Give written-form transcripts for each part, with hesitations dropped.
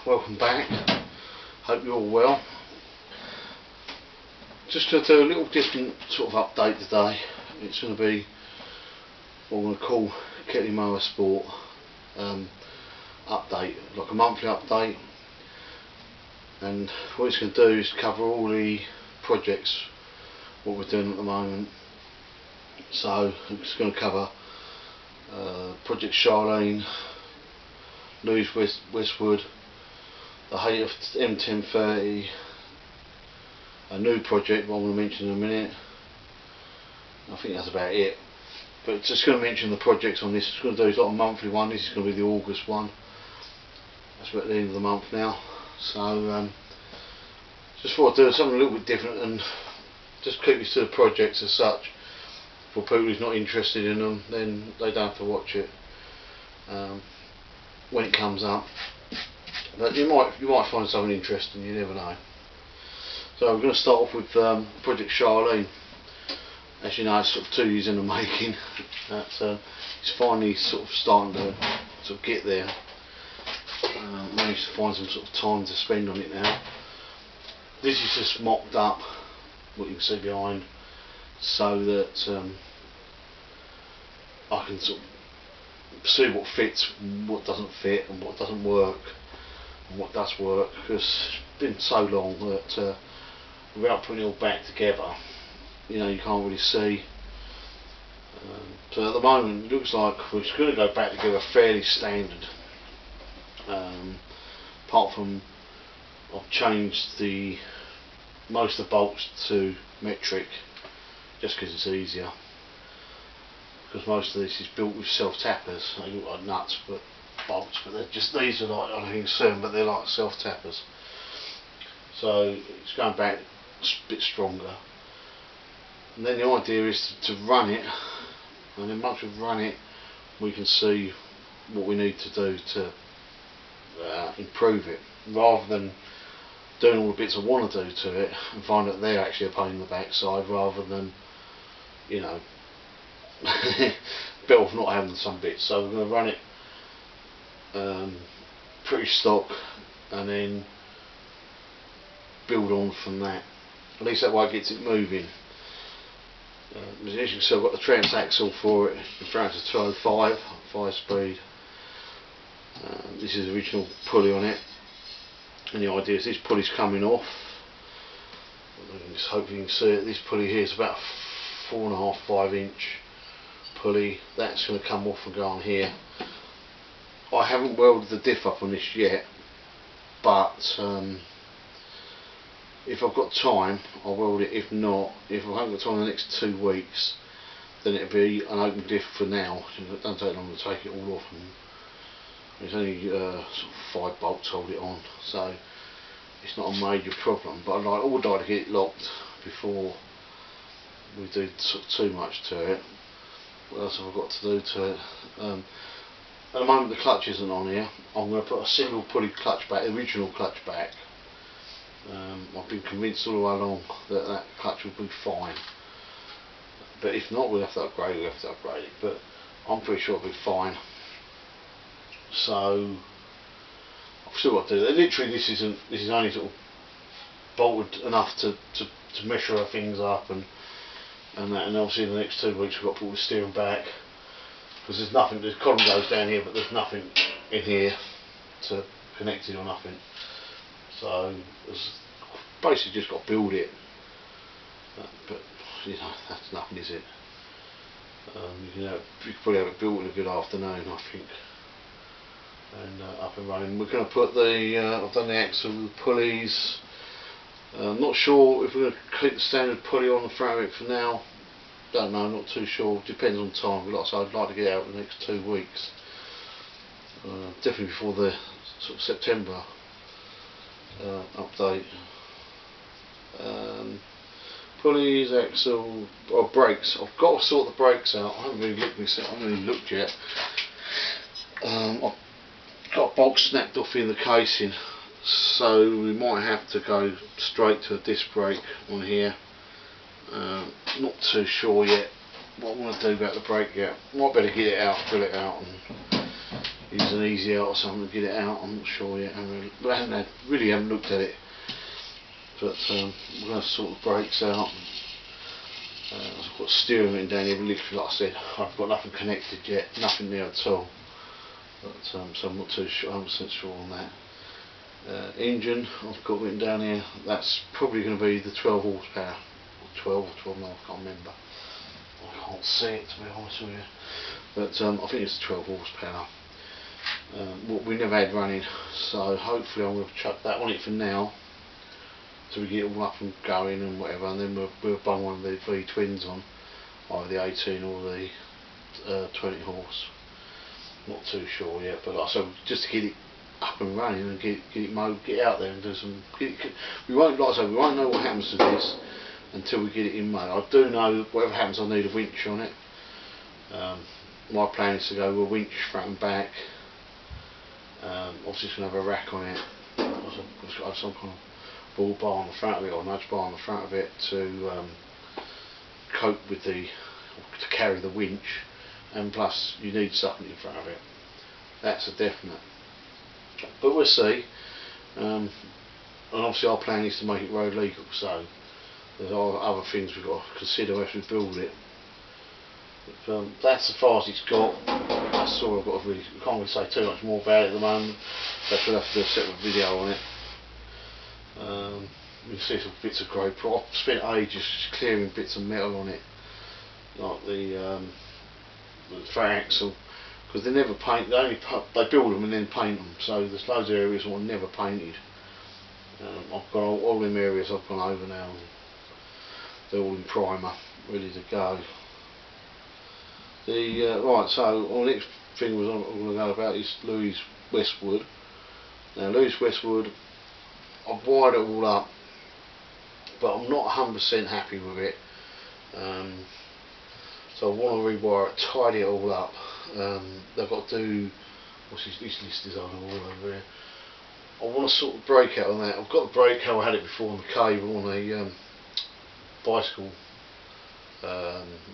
welcome back. Hope you're all well. Just going to do a little different sort of update today. It's going to be what I'm going to call Ketley Mowersport update, like a monthly update. And what it's going to do is cover all the projects, what we're doing at the moment. So it's going to cover Project Charlene, Louis Westwood, the height of M1030, a new project what I'm going to mention in a minute. I think that's about it. But just going to mention the projects on this. It's going to do like a monthly one. This is going to be the August one. That's about the end of the month now. So just thought I'd do something a little bit different and just keep you to the projects as such. For people who's not interested in them, then they don't have to watch it when it comes up. But you might find something interesting. You never know. So we're going to start off with Project Charlene. As you know, it's sort of 2 years in the making. It's finally sort of starting to sort of get there. Managed to find some sort of time to spend on it now. This is just mocked up, what you can see behind, so that I can sort of see what fits, what doesn't fit, and what doesn't work, and what does work. Because it's been so long that without putting it all back together, you know, you can't really see. So at the moment, it looks like we're just going to go back together fairly standard. Apart from I've changed most of the bolts to metric, just because it's easier. Because most of this is built with self-tappers. They look like nuts, but bolts, but they're just, these are like, I don't think soon, but they're like self-tappers. So it's going back a bit stronger. And then the idea is to run it, and then once we've run it, we can see what we need to do to improve it, rather than doing all the bits I want to do to it and find that they're actually a pain in the backside, rather than, you know, better off not having some bits. So we're going to run it pretty stock and then build on from that. At least that way it gets it moving. As you can see, I've got the trans axle for it. The trans is 205, 5 speed. This is the original pulley on it, and the idea is this pulley's coming off. I just hope you can see it. This pulley here is about 4.5, 5 inch pulley. That's going to come off and go on here. I haven't welded the diff up on this yet, but if I've got time, I'll weld it. If not, if I haven't got time in the next 2 weeks, then it'll be an open diff for now. It doesn't take long to take it all off, and there's only sort of 5 bolts hold it on, so it's not a major problem. But I would like to get it locked before we do sort of too much to it. What else have I got to do to it? At the moment the clutch isn't on here. I'm going to put a single pulley clutch back, the original clutch back. I've been convinced all the way along that that clutch will be fine, but if not, we'll have to upgrade it. But I'm pretty sure it'll be fine. So I've still got to do that. Literally, this is only sort of bolted enough to measure our things up and that. And obviously, in the next 2 weeks, we've got to pull the steering back, because there's nothing. The column goes down here, but there's nothing in here to connect it or nothing. So it's basically just got to build it, but you know, that's nothing, is it? You could probably have it built in a good afternoon, I think, and up and running. We're going to put I've done the axle, the pulleys. Not sure if we're going to keep the standard pulley on the front of it for now. Don't know, not too sure. Depends on time. But like I said, I'd like to get it out in the next 2 weeks. Definitely before the sort of September update. Pulleys, axle, or brakes. I've got to sort the brakes out. I haven't really looked yet. I've got a bolt snapped off in the casing, so we might have to go straight to a disc brake on here. Not too sure yet what I want to do about the brake yet. Might better get it out, fill it out, and use an easy out or something to get it out. I'm not sure yet. Really haven't looked at it. But we're going to sort the brakes out. I've got steering wheel down here, but literally, like I said, I've got nothing connected yet, nothing there at all. But, so I'm not too sure, 100% sure on that. Engine, I've got written down here, that's probably going to be the 12 horsepower. Or 12 or 12, no, I can't remember. I can't see it, to be honest with you. But I think it's 12 horsepower. What we never had running, so hopefully I'm going to chuck that on it for now. So we get it all up and going and whatever, and then we'll bung one of the V twins on, either the 18 or the 20 horse. Not too sure yet, but like I said, just to get it up and running and get it mowed, get out there and do some. We won't, like I said, we won't know what happens to this until we get it in mowed. I do know whatever happens, I need a winch on it. My plan is to go with a winch front and back. Obviously, it's going to have a rack on it. It's got to have some kind of ball bar on the front of it or nudge bar on the front of it to cope with to carry the winch, and plus you need something in front of it. That's a definite. But we'll see. And obviously our plan is to make it road legal, so there's other things we've got to consider as we build it. But, that's as far as it's got. That's all I've got to really. I can't really say too much more about it at the moment. But we'll have to do a separate video on it. You can see some bits of grey. I've spent ages clearing bits of metal on it, like the front axle, because they never paint. They build them and then paint them. So there's loads of areas that are never painted. I've got all them areas I've gone over now. They're all in primer, ready to go. Right, so the next thing I'm going to go about is Louis Westwood. Now Louis Westwood, I've wired it all up, but I'm not 100% happy with it. So I want to rewire it, tidy it all up. They've got to do, what's this list is on all over here. I want to sort the brake out on that. I've got the brake how I had it before on the cable on a bicycle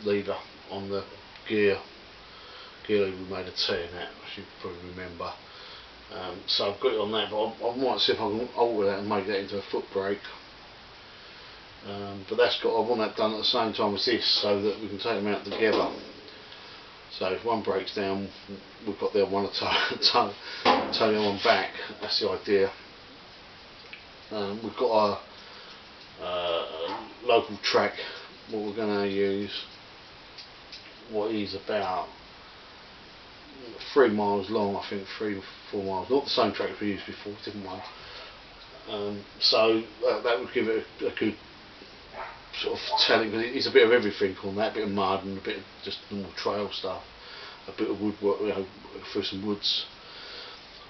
lever on the gear lever we made a T in that, as you probably remember. So I've got it on that, but I might see if I can alter that and make that into a foot brake. But I want that done at the same time as this, so that we can take them out together. So if one breaks down, we've got the other one to tow the other one back. That's the idea. We've got a local track. What we're going to use, what is about 3 miles long, I think 3 or 4 miles. Not the same track we used before, different one. So that would give it a good sort of telling, because it's a bit of everything on that, a bit of mud and a bit of just normal trail stuff, a bit of woodwork, through some woods.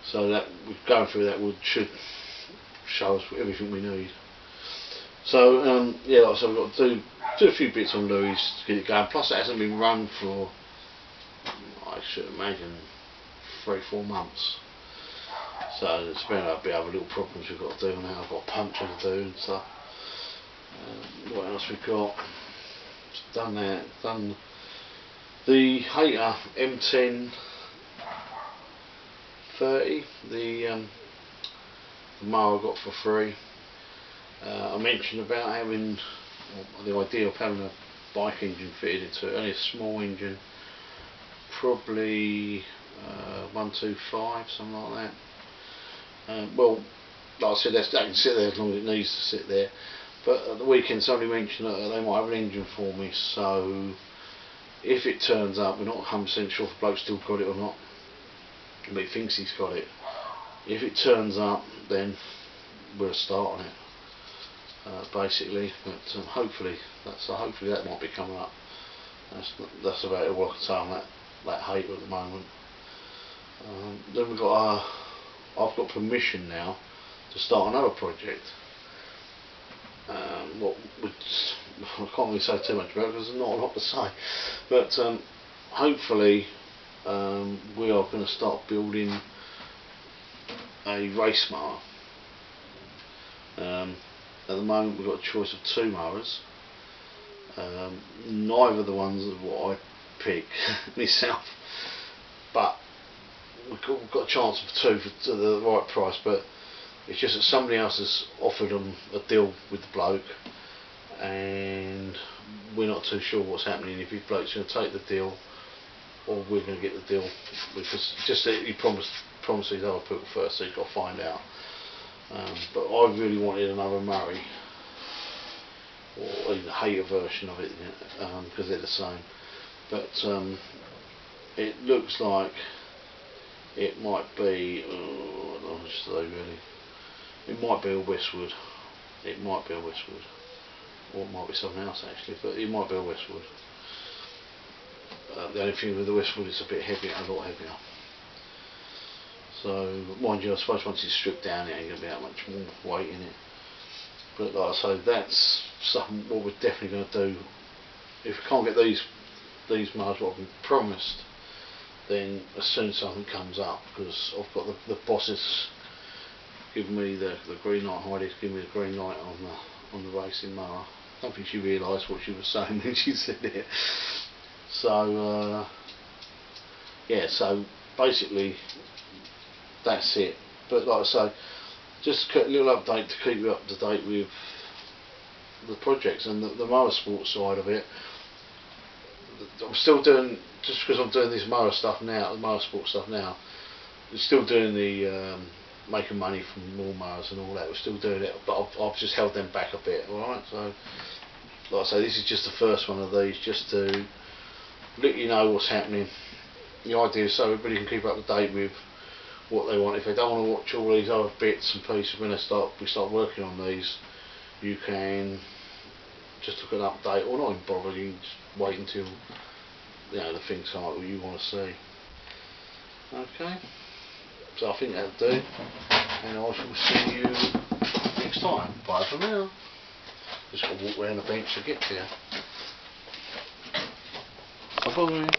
So that going through that wood should show us everything we need. So yeah, like I said, we've got to do a few bits on Louis to get it going. Plus it hasn't been run for, I should imagine, 3 or 4 months. So there's been a bit of other little problems we've got to do now. I've got a puncture to do and stuff. What else we've got? Done that. Done the Hater M10 30. The mower I got for free. I mentioned about having the idea of having a bike engine fitted into it. Only a small engine, probably 125, something like that. Well, like I said, that can sit there as long as it needs to sit there. But at the weekend somebody mentioned that they might have an engine for me, so if it turns up, we're not 100% sure if the bloke still got it or not, but he thinks he's got it. If it turns up, then we'll start on it, basically. But hopefully that might be coming up. That's about all I can say on that Hater at the moment. Then we've got I've got permission now to start another project. I can't really say too much about it because there's not a lot to say, but hopefully we are going to start building a race mower. At the moment we've got a choice of 2 mowers. Neither of the ones are what I pick myself, but we've got a chance of two for the right price, but it's just that somebody else has offered them a deal with the bloke, and we're not too sure what's happening, if his bloke's going to take the deal or we're going to get the deal, because just that he promised these other people first, so you've got to find out. But I really wanted another Murray, or even a hater version of it, because they're the same. But it looks like it might be, I don't know what to say really. It might be a Westwood. It might be a Westwood. Or it might be something else actually, but it might be a Westwood. The only thing with the Westwood, it's a bit heavier, a lot heavier. So, mind you, I suppose once it's stripped down, it ain't going to be that much more weight in it. But like I say, that's something what we're definitely going to do. If we can't get these mowers what I've been promised, then as soon as something comes up, because I've got the bosses giving me the green light, Heidi's giving me the green light on the racing mower. I don't think she realised what she was saying when she said it. So yeah, so basically that's it. But like I say, just a little update to keep you up to date with the projects and the Mowersport side of it. I'm still doing, just because I'm doing this mower stuff now, the Mowersport stuff now, we're still doing the making money from more mowers and all that. We're still doing it, but I've just held them back a bit. Alright, so like I say, this is just the first one of these, just to let you know what's happening. The idea is so everybody can keep up to date with what they want. If they don't want to watch all these other bits and pieces when we start working on these, you can just look at an update, or not even bother, you can just wait until the things come up that you want to see. Okay, so I think that'll do, and I shall see you next time. Bye for now. Just got to walk around the bench to get to you. Bye bye.